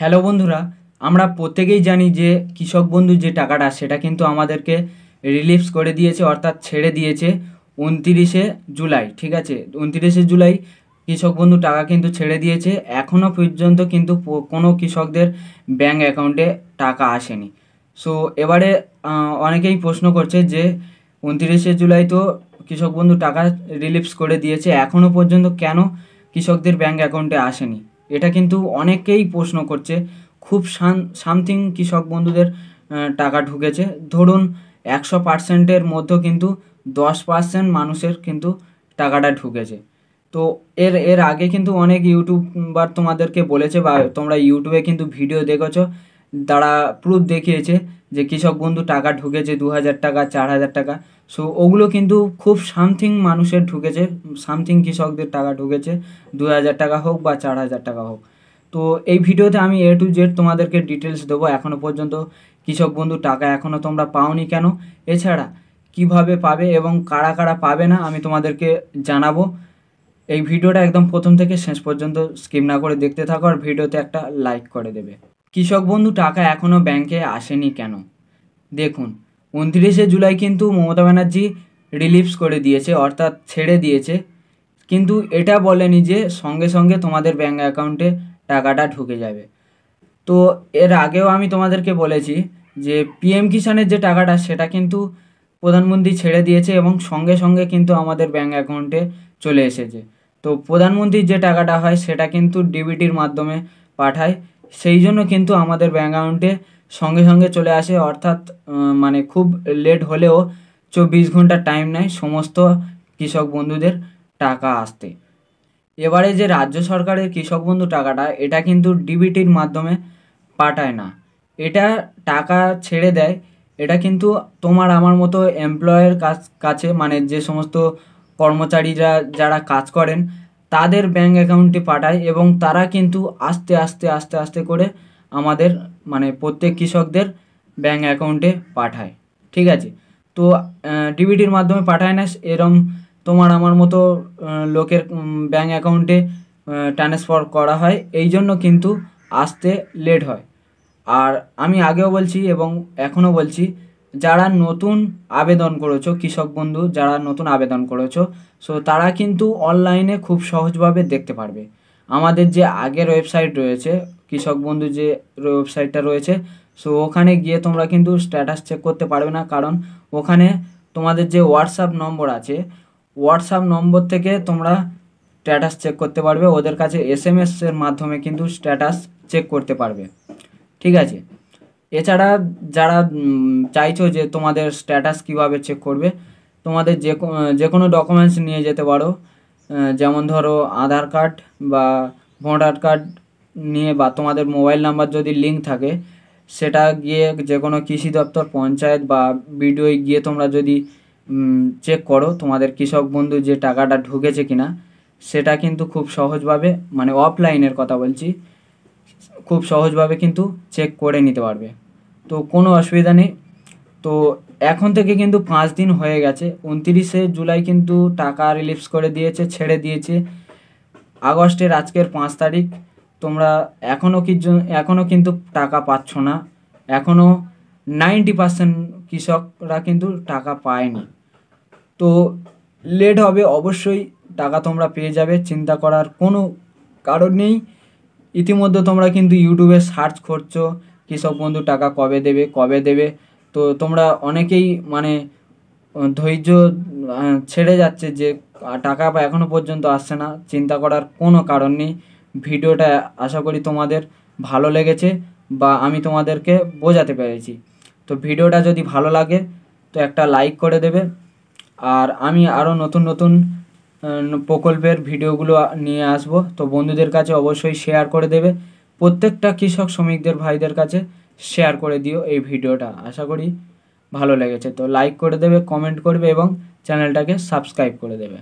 Hello বন্ধুরা, আমরা প্রত্যেকেই জানি যে কৃষক বন্ধু যে টাকাটা সেটা কিন্তু আমাদেরকে রিলিফস করে দিয়েছে, অর্থাৎ ছেড়ে দিয়েছে 29শে জুলাই। ঠিক আছে, 29শে জুলাই কৃষক বন্ধু টাকা কিন্তু ছেড়ে দিয়েছে। এখনও পর্যন্ত কিন্তু কোনো কৃষকদের ব্যাঙ্ক অ্যাকাউন্টে টাকা আসেনি। সো এবারে অনেকেই প্রশ্ন করছে যে 29শে জুলাই তো কৃষক বন্ধু টাকা রিলিফস করে দিয়েছে, এখনও পর্যন্ত কেন কৃষকদের ব্যাঙ্ক অ্যাকাউন্টে আসেনি। এটা কিন্তু অনেকেই প্রশ্ন করছে। খুব সামথিং কৃষক বন্ধুদের টাকা ঢুকেছে। ধরুন 100%-এর মধ্যে কিন্তু 10% মানুষের কিন্তু টাকাটা ঢুকেছে। তো এর এর আগে কিন্তু অনেক ইউটিউবার তোমাদেরকে বলেছে, বা তোমরা ইউটিউবে কিন্তু ভিডিও দেখেছো, তারা প্রুফ দেখিয়েছে যে কৃষক বন্ধু টাকা ঢুকেছে 2000 টাকা, 4000 টাকা। সো ওগুলো কিন্তু খুব সামথিং মানুষের ঢুকেছে, সামথিং কৃষকদের টাকা ঢুকেছে, 2000 টাকা হোক বা 4000 টাকা হোক। তো এই ভিডিওতে আমি A to Z তোমাদেরকে ডিটেলস দেবো। এখনও পর্যন্ত কৃষক বন্ধু টাকা এখনও তোমরা পাওনি কেন, এছাড়া কিভাবে পাবে এবং কারা কারা পাবে না আমি তোমাদেরকে জানাবো। এই ভিডিওটা একদম প্রথম থেকে শেষ পর্যন্ত স্কিপ না করে দেখতে থাকো, আর ভিডিওতে একটা লাইক করে দেবে। কৃষক বন্ধু টাকা এখনও ব্যাংকে আসেনি কেন? দেখুন, 29শে জুলাই কিন্তু মমতা ব্যানার্জি রিলিফস করে দিয়েছে, অর্থাৎ ছেড়ে দিয়েছে, কিন্তু এটা বলেনি যে সঙ্গে সঙ্গে তোমাদের ব্যাঙ্ক অ্যাকাউন্টে টাকাটা ঢুকে যাবে। তো এর আগেও আমি তোমাদেরকে বলেছি যে পিএম কিষাণের যে টাকাটা সেটা কিন্তু প্রধানমন্ত্রী ছেড়ে দিয়েছে এবং সঙ্গে সঙ্গে কিন্তু আমাদের ব্যাঙ্ক অ্যাকাউন্টে চলে এসেছে। তো প্রধানমন্ত্রীর যে টাকাটা হয় সেটা কিন্তু ডিবিটির মাধ্যমে পাঠায়, সেই জন্য কিন্তু আমাদের ব্যাঙ্ক অ্যাকাউন্টে সঙ্গে সঙ্গে চলে আসে, অর্থাৎ মানে খুব লেট হলেও 24 ঘন্টা টাইম নেয় সমস্ত কৃষক বন্ধুদের টাকা আসতে। এবারে যে রাজ্য সরকারের কৃষক বন্ধু টাকাটা, এটা কিন্তু ডিবিটির মাধ্যমে পাঠায় না, এটা টাকা ছেড়ে দেয়। এটা কিন্তু তোমার আমার মতো এমপ্লয়ের কাছে, মানে যে সমস্ত কর্মচারীরা যারা কাজ করেন তাদের ব্যাঙ্ক অ্যাকাউন্টে পাঠায়, এবং তারা কিন্তু আস্তে আস্তে আস্তে আস্তে করে আমাদের মানে প্রত্যেক কৃষকদের ব্যাঙ্ক অ্যাকাউন্টে পাঠায়। ঠিক আছে, তো ডিবিটির মাধ্যমে পাঠায় না, এরম তোমার আমার মতো লোকের ব্যাঙ্ক অ্যাকাউন্টে ট্রান্সফার করা হয়, এই জন্য কিন্তু আসতে লেট হয়। আর আমি আগেও বলছি এবং এখনও বলছি, যারা নতুন আবেদন করেছো কৃষক বন্ধু, যারা নতুন আবেদন করেছো, সো তারা কিন্তু অনলাইনে খুব সহজভাবে দেখতে পারবে। আমাদের যে আগের ওয়েবসাইট রয়েছে, কৃষক বন্ধু যে ওয়েবসাইটটা রয়েছে, সো ওখানে গিয়ে তোমরা কিন্তু স্ট্যাটাস চেক করতে পারবে না, কারণ ওখানে তোমাদের যে হোয়াটসঅ্যাপ নম্বর আছে, হোয়াটসঅ্যাপ নম্বর থেকে তোমরা স্ট্যাটাস চেক করতে পারবে, ওদের কাছে SMS এর মাধ্যমে কিন্তু স্ট্যাটাস চেক করতে পারবে। ঠিক আছে, এছাড়া যারা চাইছো যে তোমাদের স্ট্যাটাস কিভাবে চেক করবে, তোমাদের যে কোনো ডকুমেন্টস নিয়ে যেতে পারো, যেমন ধরো আধার কার্ড বা ভোটার কার্ড নিয়ে, বা তোমাদের মোবাইল নাম্বার যদি লিঙ্ক থাকে সেটা গিয়ে যে কোনো কৃষি দপ্তর, পঞ্চায়েত বা BDO গিয়ে তোমরা যদি চেক করো তোমাদের কৃষক বন্ধু যে টাকাটা ঢুকেছে কিনা, সেটা কিন্তু খুব সহজভাবে, মানে অফলাইনের কথা বলছি, খুব সহজভাবে কিন্তু চেক করে নিতে পারবে। তো কোনো অসুবিধা নেই। তো এখন থেকে কিন্তু 5 দিন হয়ে গেছে, 29শে জুলাই কিন্তু টাকা রিলিফস করে দিয়েছে, ছেড়ে দিয়েছে। আগস্টের আজকের 5 তারিখ, তোমরা এখনও কিন্তু টাকা পাচ্ছ না, এখনও 90% কৃষকরা কিন্তু টাকা পায়নি। তো লেট হবে অবশ্যই, টাকা তোমরা পেয়ে যাবে, চিন্তা করার কোনো কারণ নেই। ইতিমধ্যে তোমরা কিন্তু ইউটিউবে সার্চ করছো কৃষক বন্ধু টাকা কবে দেবে কবে দেবে, তো তোমরা অনেকেই মানে ধৈর্য ছেড়ে যাচ্ছে যে টাকা এখনও পর্যন্ত আসছে না। চিন্তা করার কোনো কারণ নেই। ভিডিওটা আশা করি তোমাদের ভালো লেগেছে বা আমি তোমাদেরকে বোঝাতে পেরেছি। তো ভিডিওটা যদি ভালো লাগে তো একটা লাইক করে দেবে, আর আমি আরও নতুন নতুন প্রকল্পের ভিডিওগুলো নিয়ে আসবো, তো বন্ধুদের কাছে অবশ্যই শেয়ার করে দেবে। প্রত্যেকটা কৃষক শ্রমিকদের ভাইদের কাছে শেয়ার করে দিও এই ভিডিওটা, আশা করি ভালো লেগেছে। তো লাইক করে দেবে, কমেন্ট করবে এবং চ্যানেলটাকে সাবস্ক্রাইব করে দেবে।